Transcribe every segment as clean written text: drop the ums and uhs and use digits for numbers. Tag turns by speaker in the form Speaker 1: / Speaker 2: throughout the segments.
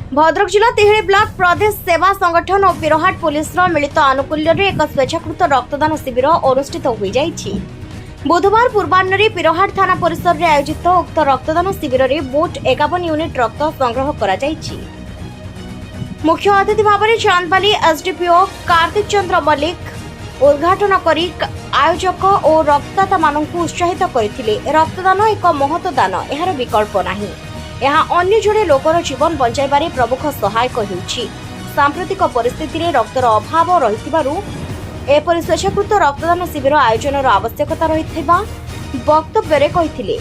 Speaker 1: भद्रक जिला तिहिड़ी ब्लॉक प्रदेश सेवा संगठन और पिरोहाट पुलिस मिलित आनुकूल्य एक स्वेच्छाकृत रक्तदान शिविर अनुष्ठित हो जाइछि। बुधवार पूर्वाह्न पिरोहाट थाना परिसर में आयोजित उक्त रक्तदान शिविर में मोट 51 यूनिट रक्त संग्रह करा जाइछि। मुख्य अतिथि भाव में चांदबाली एसडीपीओ कार्तिक चंद्र मल्लिक उद्घाटन करी आयोजक और रक्तदाता मानू उत्साहित करथिले। रक्तदान एक महत दान, यार विकल्प नहीं। यहाँ अन्य जड़े लोकर जीवन बंचाइबारे प्रमुख सहायक होउछि। सांप्रतिक परिस्थिति में रक्तर अभाव रहिथिबारु एपरि स्वेच्छाकृत रक्तदान शिविर आयोजन आवश्यकता रहिथिबा वक्तव्य कहिथिले।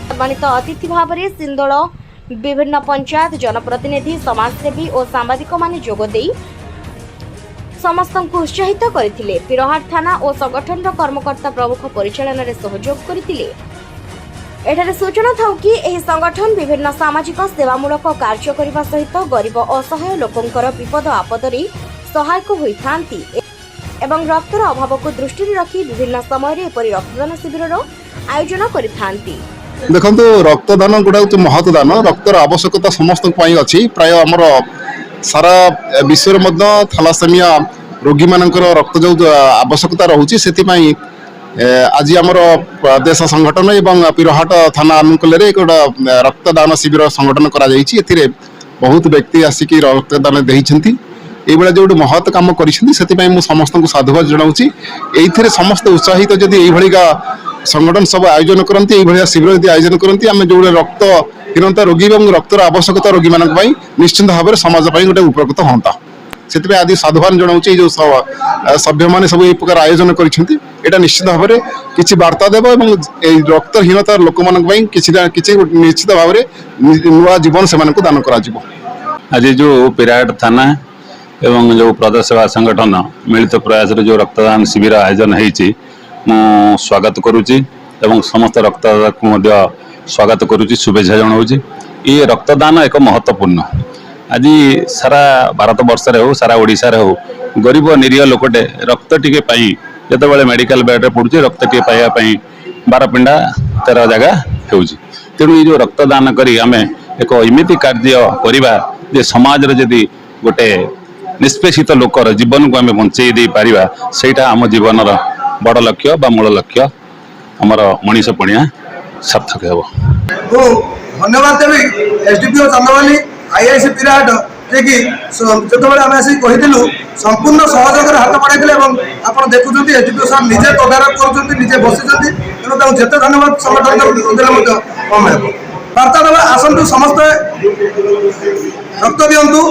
Speaker 1: सम्मानित अतिथि भाव में सिंदोल विभिन्न पंचायत जनप्रतिनिधि समाजसेवी और सांबादिक माने जोग देई समस्त उत्साहित करथिले। पिरोहाट थाना और संगठन कर्मकर्ता प्रमुख परिचालन में सहयोग करथिले। एठारे सूचना था कि एही संगठन विभिन्न सामाजिक सेवामूलक कार्य करने सहित गरीब असहाय लोकंकर विपद आपदरे सहायक होइथांती एवं रक्तर अभाव को दृष्टि रखी विभिन्न समय एपरि रक्तदान शिविर आयोजन करिथांती।
Speaker 2: देखो रक्तदान गोटे महत्दान, रक्तर आवश्यकता समस्त अच्छी। प्राय आमर सारा विश्व में थैलासेमिया रोगी मानकर रक्त जो आवश्यकता रोचे से आज आमर प्रदेश संगठन एवं पिरोहाट थाना आनुकूल्य एक रक्तदान शिविर संगठन करा जायछि। एथिरे बहुत व्यक्ति आसिक रक्तदान देइछन्ति। ये जो महत् काम कर समस्त को साधुवाद जनाऊँगी। ये समस्त उत्साहित जदि यह संगठन सब आयोजन करती शिविर यदि आयोजन करती आम जो रक्तहीनता रोगी और रक्तर आवश्यकता रोगी मान निश्चिंत भाव में समाज गोटे उपकृत हाँ से आदि साधुवान जनाऊँगी। जो सभ्य मैंने सब ये प्रकार आयोजन कर निश्चित भाव में किसी वार्ता देव और रक्तहीनता लोक मान निश्चित भाव में नुआ जीवन से दान कर।
Speaker 3: आज जो पिरोहाट थाना एवं जो प्रदेश सेवा संगठन मिलित प्रयास जो रक्तदान शिविर आयोजन होती स्वागत करुच्ची एवं समस्त रक्तदाता को स्वागत करुच्ची, शुभेच्छा जनाऊँगी। ये रक्तदान एक महत्वपूर्ण आज सारा भारत वर्ष हो सारा ओडिशा रे हो गरीब निरीह लोकटे रक्त टिके पाई जिते मेडिकल बेड पड़ुचे रक्त टिके पाइबापी 12 पिंडा 13 जगह होउची। तेणु ये जो रक्तदान करी आमे एक एमिति कार्य करिबा जे समाज रे जदि गोटे निष्पेषित लोकर जीवन को आमे बंचई दे पारिबा सेटा आम जीवन बड़ लक्ष्य बा मूल लक्ष्य आमर मनीष पणिया सार्थक हेबो।
Speaker 4: धन्यवाद देवी एसडीपीओ चंद्रबाली आईआईसी पिरोहाट जे कि जो आम आसिक कहीलु संपूर्ण सहयोग हाथ बढ़ाई आप देखुं एसडीपीओ साहब निजे तदारख कर निजे बसी तेणु जिते धन्यवाद संगठन देने कम है। वार्ता देवा आसतु समस्ते रक्त दिंतु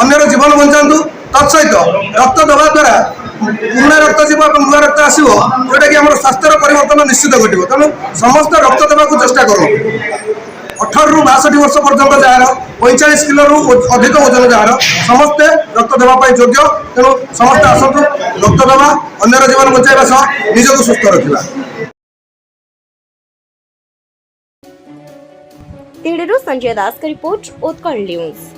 Speaker 4: अन्यर जीवन बचातु तत्सहित रक्त देवा द्वारा पुराना रक्त जीव और नुआ रक्त आसो जोटा कि आम स्वास्थ्यर परिवर्तन निश्चित घटो। तेणु समस्त रक्त देवाक चेष्टा करूँ। 18 ରୁ 62 वर्ष पर्यंत जार 45 किलो रु अधिक ओजन जार समस्ते रक्त देवाई योग्य। तेणु समस्त आसतु रक्त देवा अन्यर जीवन बचाइबा सह निजक सुस्थ रखा।
Speaker 1: तिहिड़ीरू संजय दास का रिपोर्ट उत्कल न्यूज।